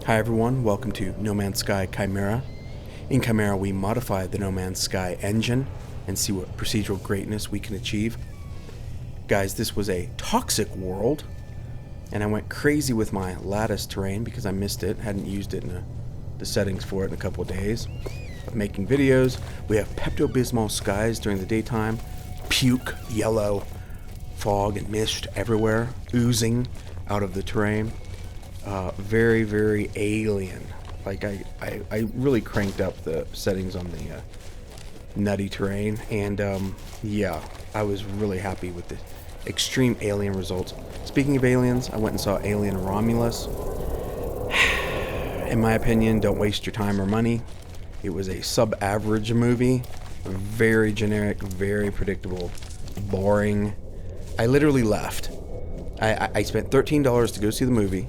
Hi everyone, welcome to No Man's Sky Chimera. In Chimera we modify the No Man's Sky engine and see what procedural greatness we can achieve. Guys, this was a toxic world, and I went crazy with my lattice terrain because I missed it, hadn't used it in the settings for it in a couple of days of making videos. We have Pepto-Bismol skies during the daytime, puke, yellow, fog and mist everywhere, oozing out of the terrain. Very, very alien. Like, I really cranked up the settings on the nutty terrain, and yeah, I was really happy with the extreme alien results. Speaking of aliens, I went and saw Alien Romulus. In my opinion, don't waste your time or money. It was a sub-average movie, very generic, very predictable, boring. I literally left. I spent $13 to go see the movie.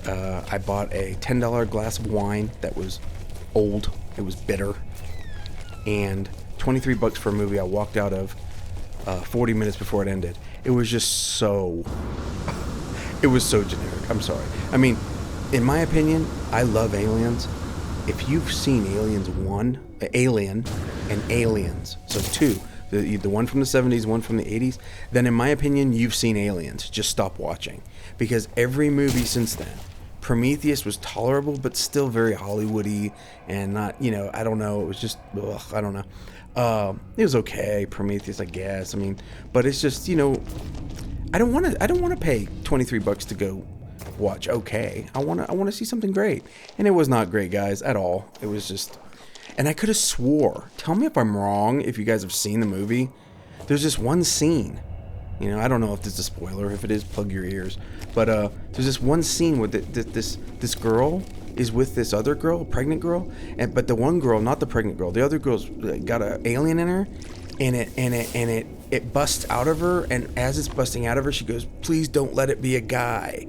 I bought a $10 glass of wine that was old. It was bitter. And $23 for a movie I walked out of 40 minutes before it ended. It was just so... It was so generic. I'm sorry. I mean, in my opinion, I love Aliens. If you've seen Aliens 1, Alien, and Aliens, so two, the one from the 70s, one from the 80s, then in my opinion, you've seen Aliens. Just stop watching. Because every movie since then, Prometheus was tolerable, but still very Hollywoody and not, I don't know. It was just, I don't know. It was okay, Prometheus, I guess. I mean, but it's just, I don't want to pay $23 to go watch okay. I want to see something great. And it was not great, guys, at all. It was just, and I could have swore. Tell me if I'm wrong, if you guys have seen the movie. There's this one scene. I don't know if this is a spoiler. If it is, plug your ears. But there's this one scene where this girl is with this other girl, a pregnant girl, but the one girl, not the pregnant girl, the other girl's got an alien in her, and it busts out of her, and as it's busting out of her, she goes, "Please don't let it be a guy."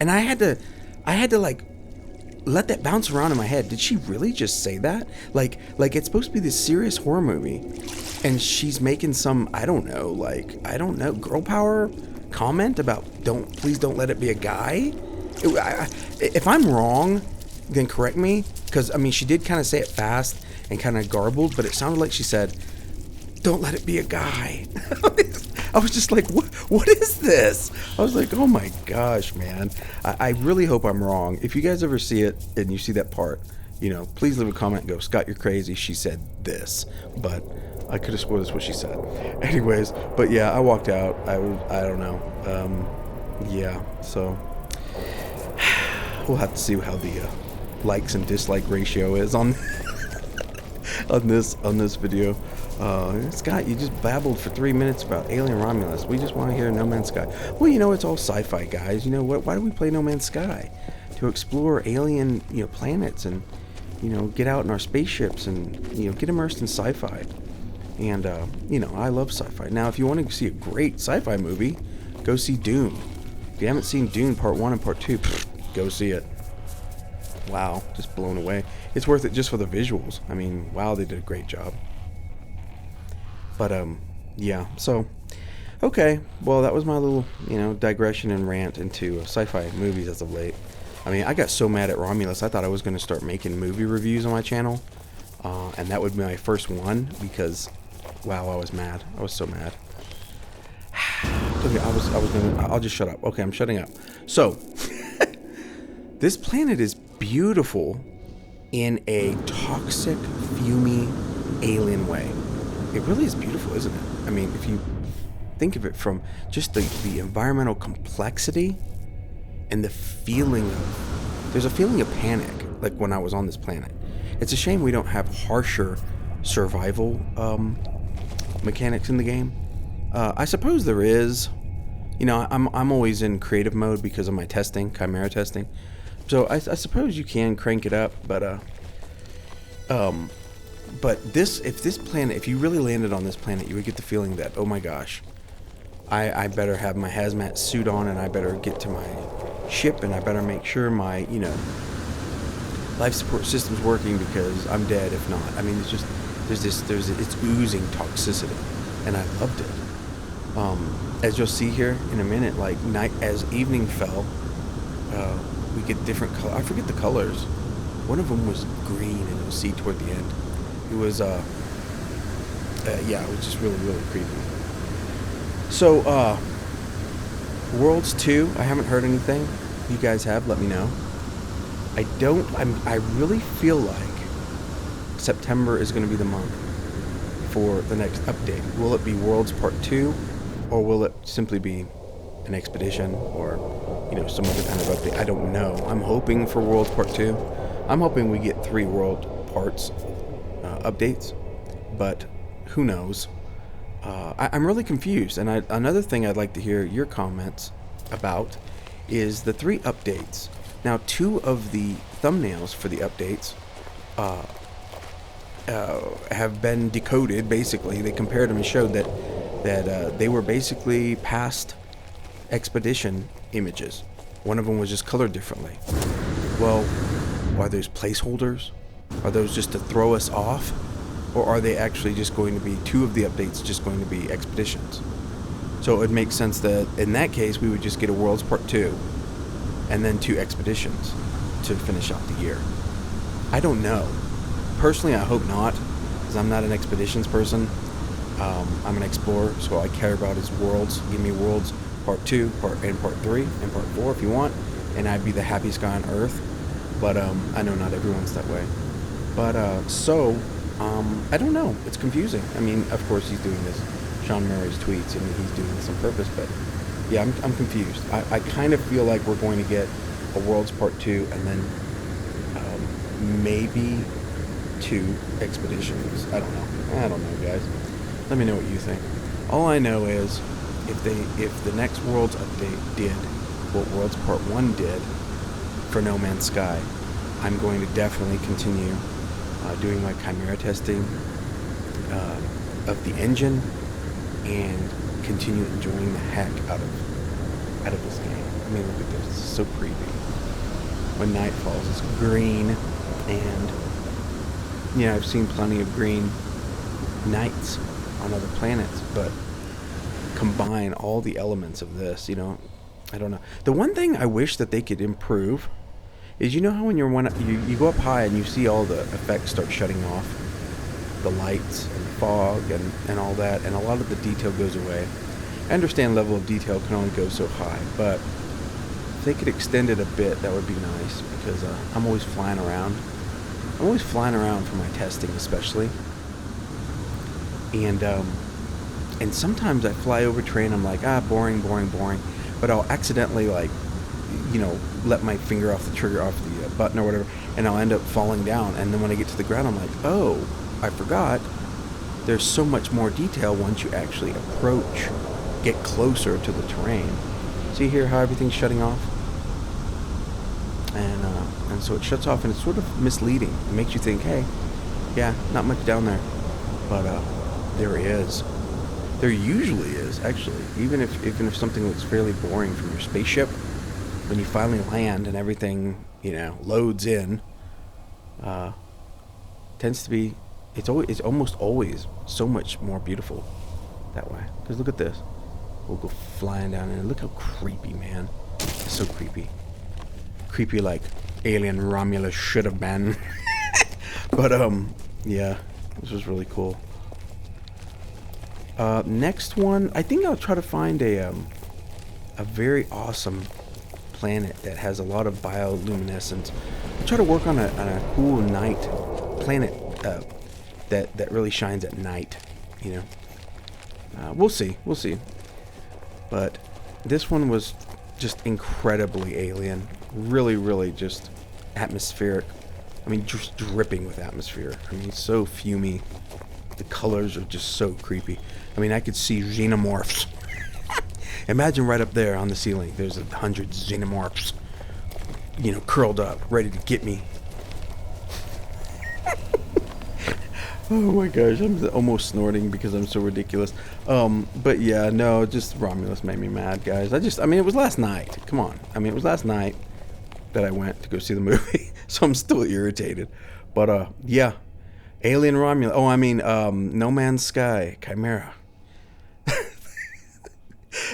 And I had to like let that bounce around in my head. Did she really just say that? Like it's supposed to be this serious horror movie, and she's making some, I don't know, girl power comment about please don't let it be a guy. If I'm wrong, then correct me, because I mean she did kind of say it fast and kind of garbled, but it sounded like she said, "Don't let it be a guy." I was just like, what is this? I was like, oh my gosh, man. I really hope I'm wrong. If you guys ever see it and you see that part, please leave a comment and go, "Scott, you're crazy. She said this." But I could have sworn that's what she said. Anyways, but yeah, I walked out. I don't know. Yeah, so we'll have to see how the likes and dislike ratio is on on this video. Scott, you just babbled for 3 minutes about Alien Romulus. We just want to hear No Man's Sky. Well, it's all sci-fi, guys. Why do we play No Man's Sky? To explore alien, planets and, get out in our spaceships and, get immersed in sci-fi. And, I love sci-fi. Now, if you want to see a great sci-fi movie, go see Dune. If you haven't seen Dune Part 1 and Part 2, go see it. Wow, just blown away. It's worth it just for the visuals. I mean, wow, they did a great job. But, yeah, so, okay, well, that was my little, digression and rant into sci-fi movies as of late. I mean, I got so mad at Romulus, I thought I was going to start making movie reviews on my channel, and that would be my first one, because, wow, I was mad. I was so mad. Okay, I'll just shut up. Okay, I'm shutting up. So, this planet is beautiful in a toxic, fumey, alien way. It really is beautiful, isn't it? I mean, if you think of it from just the environmental complexity and the feeling of... There's a feeling of panic, like when I was on this planet. It's a shame we don't have harsher survival mechanics in the game. I suppose there is. I'm always in creative mode because of my testing, Chimera testing. So I suppose you can crank it up, but if you really landed on this planet, you would get the feeling that, oh my gosh, I better have my hazmat suit on, and I better get to my ship, and I better make sure my, life support system's working, because I'm dead if not. I mean, it's just, it's oozing toxicity, and I loved it. As you'll see here in a minute, like as evening fell, we get different color. I forget the colors. One of them was green, and you'll see toward the end. It was yeah, it was just really, really creepy. So Worlds 2, I haven't heard anything. You guys have, let me know. I really feel like September is going to be the month for the next update. Will it be Worlds Part 2, or will it simply be an expedition, or some other kind of update? I don't know. I'm hoping for Worlds Part 2. I'm hoping we get 3 world parts updates, but who knows? I'm really confused, and another thing I'd like to hear your comments about is the 3 updates. Now, 2 of the thumbnails for the updates have been decoded. Basically, they compared them and showed that they were basically past expedition images. One of them was just colored differently. Well, are those placeholders? Are those just to throw us off? Or are they actually just going to be 2 of the updates just going to be expeditions? So it would make sense that in that case we would just get a Worlds Part 2 and then 2 expeditions to finish out the year. I don't know. Personally, I hope not, because I'm not an expeditions person. I'm an explorer, so all I care about is worlds. Give me Worlds Part 2, Part 3, and Part 4 if you want, and I'd be the happiest guy on earth. But I know not everyone's that way. But I don't know. It's confusing. I mean, of course he's doing this. Sean Murray's tweets, and he's doing this on purpose. But yeah, I'm confused. I kind of feel like we're going to get a Worlds Part 2 and then maybe 2 expeditions. I don't know, guys. Let me know what you think. All I know is if the next Worlds update did what Worlds Part 1 did for No Man's Sky, I'm going to definitely continue doing my Chimera testing of the engine and continue enjoying the heck out of this game. I mean, look at this. It's so creepy. When night falls, it's green, and I've seen plenty of green nights on other planets, but combine all the elements of this, I don't know. The one thing I wish that they could improve is, how when you go up high and you see all the effects start shutting off, the lights and the fog and all that, and a lot of the detail goes away. I understand level of detail can only go so high, but if they could extend it a bit, that would be nice, because I'm always flying around. I'm always flying around for my testing, especially. And sometimes I fly over terrain, I'm like, boring, but I'll accidentally, let my finger off the trigger, off the button or whatever, and I'll end up falling down. And then when I get to the ground, I'm like, oh, I forgot. There's so much more detail once you actually approach, get closer to the terrain. See here how everything's shutting off? And so it shuts off, and it's sort of misleading. It makes you think, hey, yeah, not much down there. But there is. There usually is, actually. Even if something looks fairly boring from your spaceship, when you finally land and everything, loads in, tends to be, it's almost always so much more beautiful that way. Because look at this. We'll go flying down, and look how creepy, man. It's so creepy. Creepy like Alien Romulus should have been. But, yeah, this was really cool. Next one, I think I'll try to find a very awesome planet that has a lot of bioluminescence. I'll try to work on a cool night planet that really shines at night. We'll see. But this one was just incredibly alien. Really, really just atmospheric. I mean, just dripping with atmosphere. I mean, so fumey. The colors are just so creepy. I mean, I could see xenomorphs. Imagine right up there on the ceiling, there's 100 xenomorphs, curled up, ready to get me. Oh my gosh, I'm almost snorting because I'm so ridiculous. But yeah, no, just Romulus made me mad, guys. It was last night. Come on. It was last night that I went to go see the movie, so I'm still irritated. But yeah, Alien Romulus. No Man's Sky Chimera.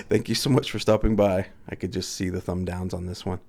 Thank you so much for stopping by. I could just see the thumb downs on this one.